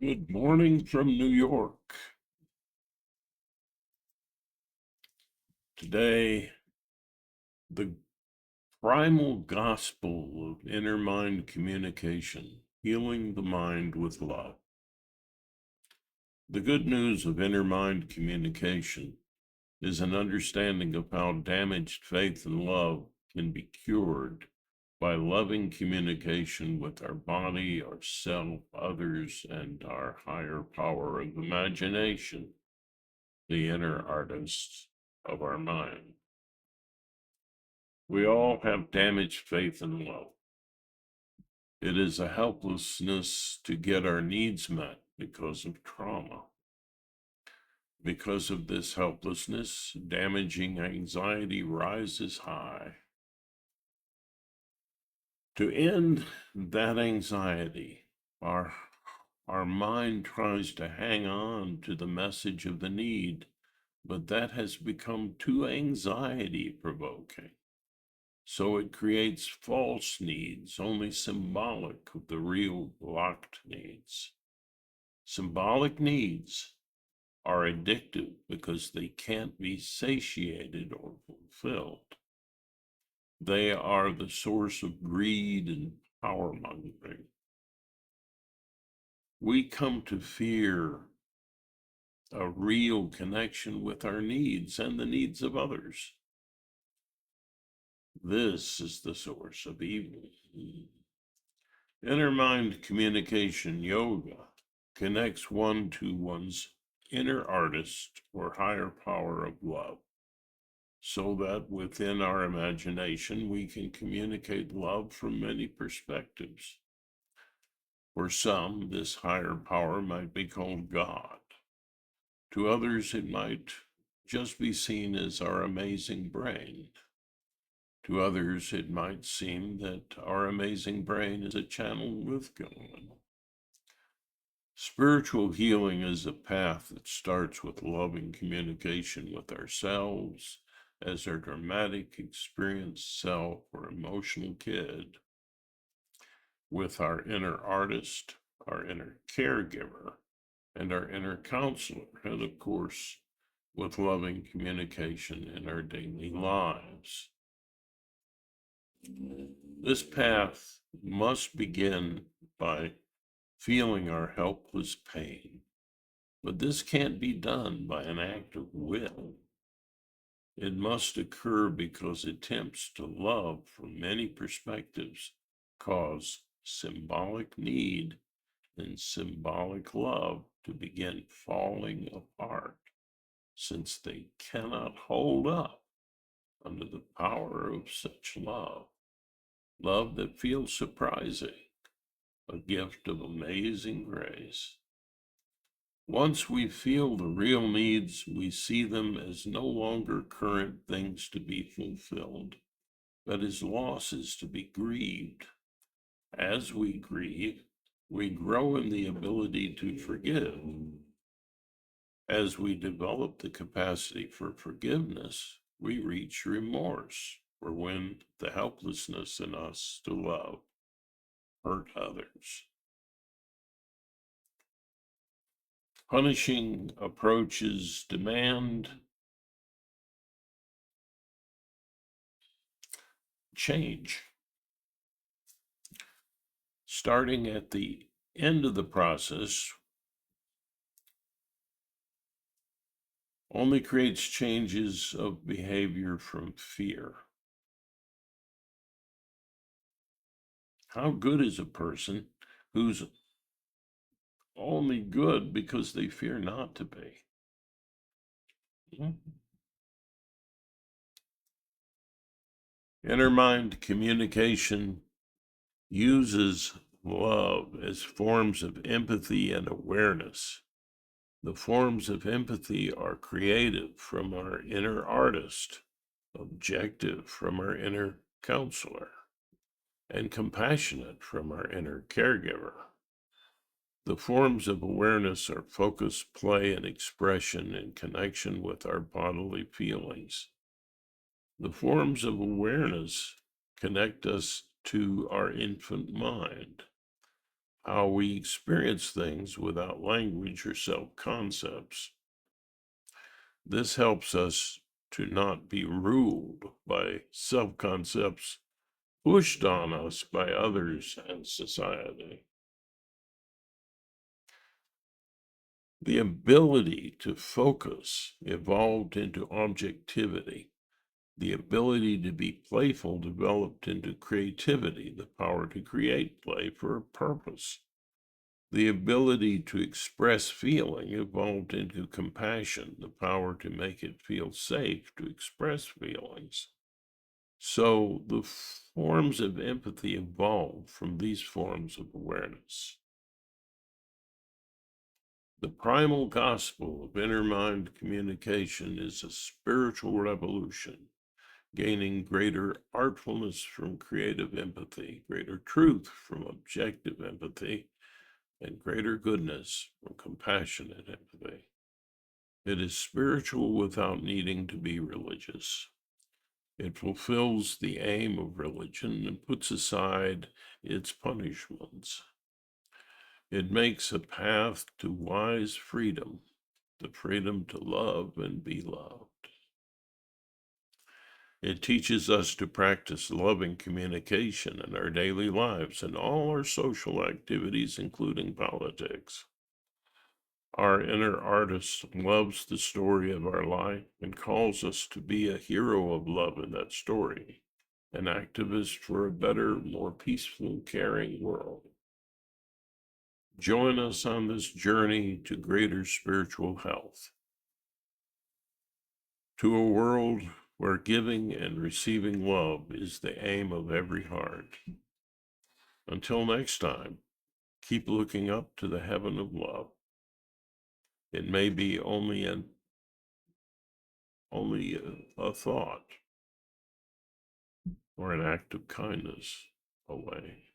Good morning from New York. Today, the primal gospel of inner mind communication, healing the mind with love. The good news of inner mind communication is an understanding of how damaged faith and love can be cured by loving communication with our body, ourself, others, and our higher power of imagination, the inner artists of our mind. We all have damaged faith and love. It is a helplessness to get our needs met because of trauma. Because of this helplessness, damaging anxiety rises high. To end that anxiety, our mind tries to hang on to the message of the need, but that has become too anxiety provoking. So it creates false needs, only symbolic of the real blocked needs. Symbolic needs are addictive because they can't be satiated or fulfilled. They are the source of greed and power mongering. We come to fear a real connection with our needs and the needs of others. This is the source of evil. Inner mind communication yoga connects one to one's inner artist or higher power of love, so that within our imagination we can communicate love from many perspectives. For some, this higher power might be called God. To others, it might just be seen as our amazing brain. To others, it might seem that our amazing brain is a channel with God. Spiritual healing is a path that starts with loving communication with ourselves as our dramatic experienced self or emotional kid, with our inner artist, our inner caregiver, and our inner counselor, and of course, with loving communication in our daily lives. This path must begin by feeling our helpless pain. But this can't be done by an act of will. It must occur because attempts to love from many perspectives cause symbolic need and symbolic love to begin falling apart, since they cannot hold up under the power of such love. Love that feels surprising, a gift of amazing grace. Once we feel the real needs, we see them as no longer current things to be fulfilled, but as losses to be grieved. As we grieve, we grow in the ability to forgive. As we develop the capacity for forgiveness, we reach remorse for when the helplessness in us to love hurt others. Punishing approaches demand change. Starting at the end of the process only creates changes of behavior from fear. How good is a person who's only good because they fear not to be? Inner mind communication uses love as forms of empathy and awareness. The forms of empathy are creative from our inner artist, objective from our inner counselor, and compassionate from our inner caregiver. The forms of awareness are focus, play, and expression in connection with our bodily feelings. The forms of awareness connect us to our infant mind. how we experience things without language or self-concepts. This helps us to not be ruled by self-concepts pushed on us by others and society. The ability to focus evolved into objectivity. The ability to be playful developed into creativity, the power to create play for a purpose. The ability to express feeling evolved into compassion, the power to make it feel safe to express feelings. So the forms of empathy evolved from these forms of awareness. The primal gospel of inner mind communication is a spiritual revolution, gaining greater artfulness from creative empathy, greater truth from objective empathy, and greater goodness from compassionate empathy. It is spiritual without needing to be religious. It fulfills the aim of religion and puts aside its punishments. It makes a path to wise freedom, the freedom to love and be loved. It teaches us to practice loving communication in our daily lives and all our social activities, including politics. Our inner artist loves the story of our life and calls us to be a hero of love in that story, an activist for a better, more peaceful, caring world. Join us on this journey to greater spiritual health, to a world where giving and receiving love is the aim of every heart. Until next time, keep looking up to the heaven of love. It may be only a thought or an act of kindness away.